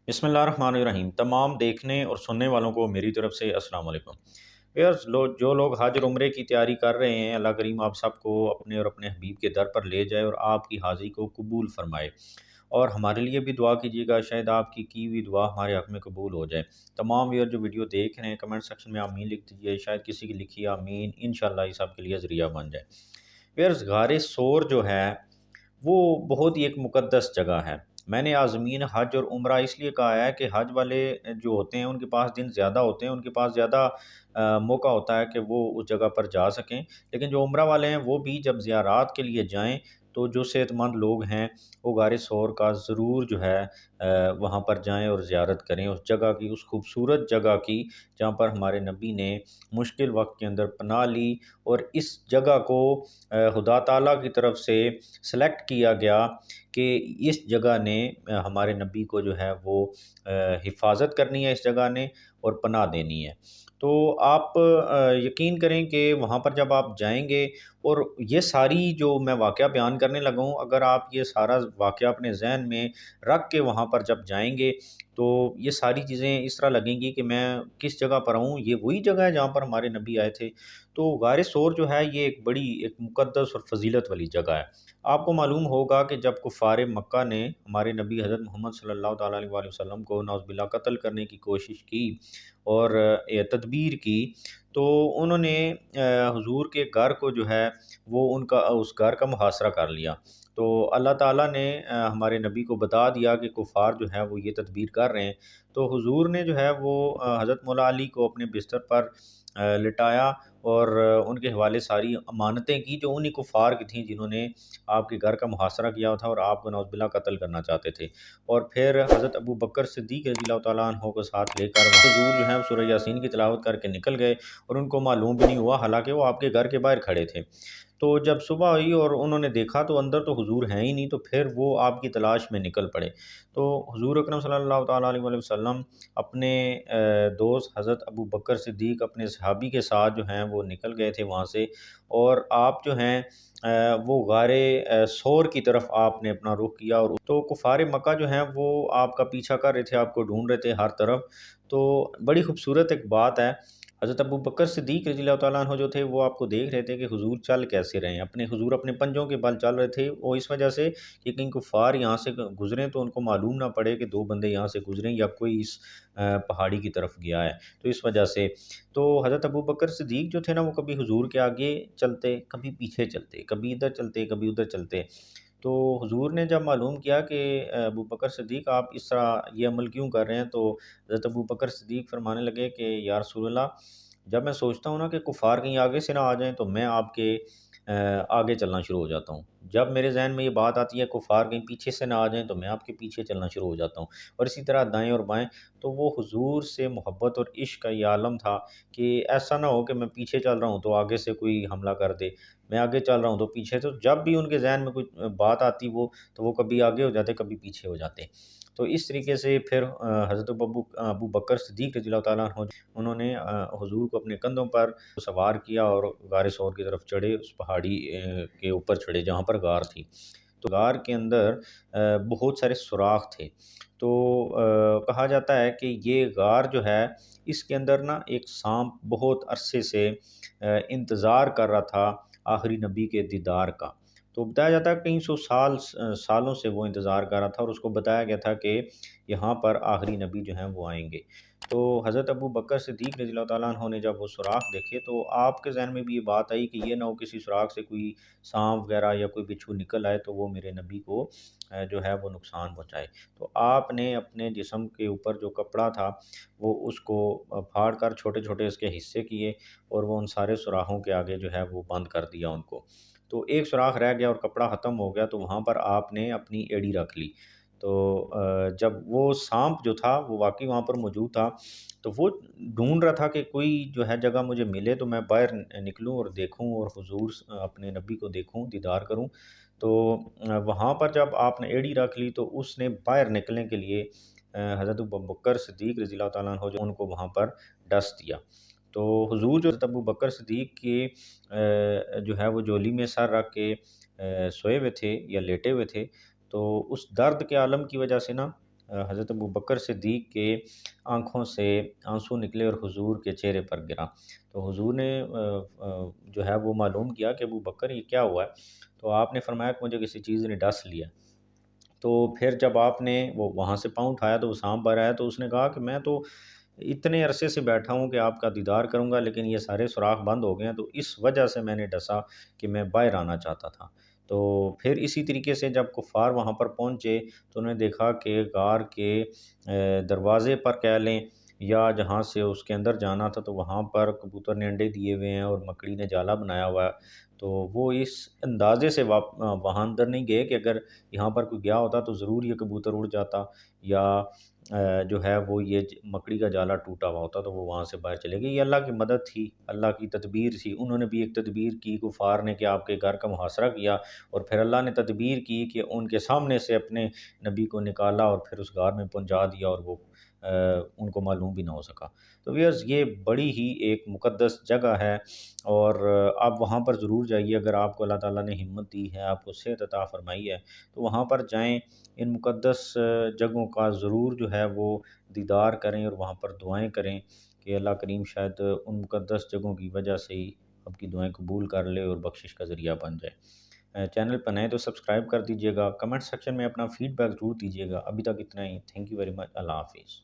بسم اللہ الرحمن الرحیم۔ تمام دیکھنے اور سننے والوں کو میری طرف سے السلام علیکم۔ ویئرز جو لوگ حج اور عمرے کی تیاری کر رہے ہیں، اللہ کریم آپ سب کو اپنے اور اپنے حبیب کے در پر لے جائے اور آپ کی حاضری کو قبول فرمائے، اور ہمارے لیے بھی دعا کیجیے گا، شاید آپ کی ہوئی دعا ہمارے حق میں قبول ہو جائے۔ تمام ویئر جو ویڈیو دیکھ رہے ہیں، کمنٹ سیکشن میں آمین لکھ دیجیے، شاید کسی کی لکھی آمین انشاءاللہ یہ سب کے لیے ذریعہ بن جائے۔ ویئرز غار سور جو ہے وہ بہت ہی ایک مقدس جگہ ہے۔ میں نے عازمین حج اور عمرہ اس لیے کہا ہے کہ حج والے جو ہوتے ہیں ان کے پاس دن زیادہ ہوتے ہیں، ان کے پاس زیادہ موقع ہوتا ہے کہ وہ اس جگہ پر جا سکیں، لیکن جو عمرہ والے ہیں وہ بھی جب زیارات کے لیے جائیں تو جو صحت مند لوگ ہیں وہ غار ثور کا ضرور جو ہے وہاں پر جائیں اور زیارت کریں، اس جگہ کی، اس خوبصورت جگہ کی جہاں پر ہمارے نبی نے مشکل وقت کے اندر پناہ لی، اور اس جگہ کو خدا تعالیٰ کی طرف سے سلیکٹ کیا گیا کہ اس جگہ نے ہمارے نبی کو جو ہے وہ حفاظت کرنی ہے، اس جگہ نے اور پناہ دینی ہے۔ تو آپ یقین کریں کہ وہاں پر جب آپ جائیں گے، اور یہ ساری جو میں واقعہ بیان کرنے لگا ہوں، اگر آپ یہ سارا واقعہ اپنے ذہن میں رکھ کے وہاں پر جب جائیں گے تو یہ ساری چیزیں اس طرح لگیں گی کہ میں کس جگہ پر ہوں، یہ وہی جگہ ہے جہاں پر ہمارے نبی آئے تھے۔ تو غار ثور جو ہے یہ ایک بڑی ایک مقدس اور فضیلت والی جگہ ہے۔ آپ کو معلوم ہوگا کہ جب کفار مکہ نے ہمارے نبی حضرت محمد صلی اللہ تعالیٰ علیہ وآلہ وسلم کو نعوذ باللہ قتل کرنے کی کوشش کی اور تدبیر کی، تو انہوں نے حضور کے گھر کو جو ہے وہ ان کا اس گھر کا محاصرہ کر لیا۔ تو اللہ تعالیٰ نے ہمارے نبی کو بتا دیا کہ کفار جو ہے وہ یہ تدبیر کر رہے ہیں، تو حضور نے جو ہے وہ حضرت مولا علی کو اپنے بستر پر لٹایا اور ان کے حوالے ساری امانتیں کی جو انہی کفار کی تھیں جنہوں نے آپ کے گھر کا محاصرہ کیا تھا اور آپ کو نعوذ باللہ قتل کرنا چاہتے تھے۔ اور پھر حضرت ابو بکر صدیق رضی اللہ تعالیٰ عنہ کو ساتھ لے کر حضور جو ہے سورہ یاسین کی تلاوت کر کے نکل گئے، اور ان کو معلوم بھی نہیں ہوا، حالانکہ وہ آپ کے گھر کے باہر کھڑے تھے۔ تو جب صبح ہوئی اور انہوں نے دیکھا تو اندر تو حضور ہیں ہی نہیں، تو پھر وہ آپ کی تلاش میں نکل پڑے۔ تو حضور اکرم صلی اللہ تعالیٰ علیہ وآلہ وسلم اپنے دوست حضرت ابو بکر صدیق اپنے صحابی کے ساتھ جو ہیں وہ نکل گئے تھے وہاں سے، اور آپ جو ہیں وہ غار ثور کی طرف آپ نے اپنا رخ کیا، اور تو کفار مکہ جو ہیں وہ آپ کا پیچھا کر رہے تھے، آپ کو ڈھونڈ رہے تھے ہر طرف۔ تو بڑی خوبصورت ایک بات ہے، حضرت ابو بکر صدیق رضی اللہ تعالیٰ عنہ جو تھے وہ آپ کو دیکھ رہے تھے کہ حضور چل کیسے رہے ہیں، حضور اپنے پنجوں کے بل چل رہے تھے، وہ اس وجہ سے کہ کہیں کفار یہاں سے گزریں تو ان کو معلوم نہ پڑے کہ دو بندے یہاں سے گزریں یا کوئی اس پہاڑی کی طرف گیا ہے، تو اس وجہ سے تو حضرت ابو بکر صدیق جو تھے نا وہ کبھی حضور کے آگے چلتے، کبھی پیچھے چلتے، کبھی ادھر چلتے کبھی ادھر چلتے۔ تو حضور نے جب معلوم کیا کہ ابو بکر صدیق آپ اس طرح یہ عمل کیوں کر رہے ہیں، تو حضرت ابو بکر صدیق فرمانے لگے کہ یا رسول اللہ، جب میں سوچتا ہوں نا کہ کفار کہیں آگے سے نہ آ جائیں تو میں آپ کے آگے چلنا شروع ہو جاتا ہوں، جب میرے ذہن میں یہ بات آتی ہے کفار کہیں پیچھے سے نہ آ جائیں تو میں آپ کے پیچھے چلنا شروع ہو جاتا ہوں، اور اسی طرح دائیں اور بائیں۔ تو وہ حضور سے محبت اور عشق کا یہ عالم تھا کہ ایسا نہ ہو کہ میں پیچھے چل رہا ہوں تو آگے سے کوئی حملہ کر دے، میں آگے چل رہا ہوں تو پیچھے، تو جب بھی ان کے ذہن میں کوئی بات آتی تو وہ کبھی آگے ہو جاتے کبھی پیچھے ہو جاتے۔ تو اس طریقے سے پھر حضرت ابو بکر صدیق رضی اللہ تعالیٰ عنہ انہوں نے حضور کو اپنے کندھوں پر سوار کیا اور غار ثور کی طرف چڑھے، اس پہاڑی کے اوپر چڑھے جہاں پر غار تھی۔ تو غار کے اندر بہت سارے سوراخ تھے، تو کہا جاتا ہے کہ یہ غار جو ہے اس کے اندر نا ایک سانپ بہت عرصے سے انتظار کر رہا تھا آخری نبی کے دیدار کا۔ تو بتایا جاتا ہے کئی سو سالوں سے وہ انتظار کر رہا تھا، اور اس کو بتایا گیا تھا کہ یہاں پر آخری نبی جو ہیں وہ آئیں گے۔ تو حضرت ابو بکر صدیق رضی اللہ تعالیٰ عنہ نے جب وہ سوراخ دیکھے تو آپ کے ذہن میں بھی یہ بات آئی کہ یہ نہ ہو کسی سوراخ سے کوئی سانپ وغیرہ یا کوئی بچھو نکل آئے تو وہ میرے نبی کو جو ہے وہ نقصان پہنچائے۔ تو آپ نے اپنے جسم کے اوپر جو کپڑا تھا وہ اس کو پھاڑ کر چھوٹے چھوٹے اس کے حصے کیے، اور وہ ان سارے سوراخوں کے آگے جو ہے وہ بند کر دیا ان کو۔ تو ایک سوراخ رہ گیا اور کپڑا ختم ہو گیا، تو وہاں پر آپ نے اپنی ایڑی رکھ لی۔ تو جب وہ سانپ جو تھا وہ واقعی وہاں پر موجود تھا، تو وہ ڈھونڈ رہا تھا کہ کوئی جو ہے جگہ مجھے ملے تو میں باہر نکلوں اور دیکھوں اور حضور اپنے نبی کو دیکھوں، دیدار کروں۔ تو وہاں پر جب آپ نے ایڑی رکھ لی تو اس نے باہر نکلنے کے لیے حضرت ابو بکر صدیق رضی اللہ تعالیٰ عنہ جو ان کو وہاں پر ڈس دیا۔ تو حضور جو حضرت ابو بکر صدیق کے جو ہے وہ جولی میں سر رکھ کے سوئے ہوئے تھے یا لیٹے ہوئے تھے، تو اس درد کے عالم کی وجہ سے نا حضرت ابوبکر صدیق کے آنکھوں سے آنسو نکلے اور حضور کے چہرے پر گرا۔ تو حضور نے جو ہے وہ معلوم کیا کہ ابوبکر یہ کیا ہوا ہے؟ تو آپ نے فرمایا کہ مجھے کسی چیز نے ڈس لیا۔ تو پھر جب آپ نے وہ وہاں سے پاؤں اٹھایا تو وسام پر آیا، تو اس نے کہا کہ میں تو اتنے عرصے سے بیٹھا ہوں کہ آپ کا دیدار کروں گا، لیکن یہ سارے سوراخ بند ہو گئے ہیں، تو اس وجہ سے میں نے ڈسا کہ میں باہر آنا چاہتا تھا۔ تو پھر اسی طریقے سے جب کفار وہاں پر پہنچے تو انہوں نے دیکھا کہ غار کے دروازے پر کہہ لیں یا جہاں سے اس کے اندر جانا تھا، تو وہاں پر کبوتر نے انڈے دیے ہوئے ہیں اور مکڑی نے جالا بنایا ہوا ہے۔ تو وہ اس اندازے سے وہاں اندر نہیں گئے کہ اگر یہاں پر کوئی گیا ہوتا تو ضرور یہ کبوتر اڑ جاتا، یا جو ہے وہ یہ مکڑی کا جالا ٹوٹا ہوا ہوتا تو وہ وہاں سے باہر چلے گئے۔ یہ اللہ کی مدد تھی، اللہ کی تدبیر تھی۔ انہوں نے بھی ایک تدبیر کی کفار نے کہ آپ کے گھر کا محاصرہ کیا، اور پھر اللہ نے تدبیر کی کہ ان کے سامنے سے اپنے نبی کو نکالا اور پھر اس غار میں پہنچا دیا، اور وہ ان کو معلوم بھی نہ ہو سکا۔ تو ویئرز یہ بڑی ہی ایک مقدس جگہ ہے، اور آپ وہاں پر ضرور جائیے اگر آپ کو اللہ تعالیٰ نے ہمت دی ہے، آپ کو صحت عطا فرمائی ہے تو وہاں پر جائیں، ان مقدس جگہوں کا ضرور جو ہے وہ دیدار کریں اور وہاں پر دعائیں کریں کہ اللہ کریم شاید ان مقدس جگہوں کی وجہ سے ہی آپ کی دعائیں قبول کر لے اور بخشش کا ذریعہ بن جائے۔ چینل پر نئے تو سبسکرائب کر دیجیے گا، کمنٹ سیکشن میں اپنا فیڈ بیک ضرور دیجیے گا۔ ابھی تک اتنا ہی، تھینک یو ویری مچ، اللہ حافظ۔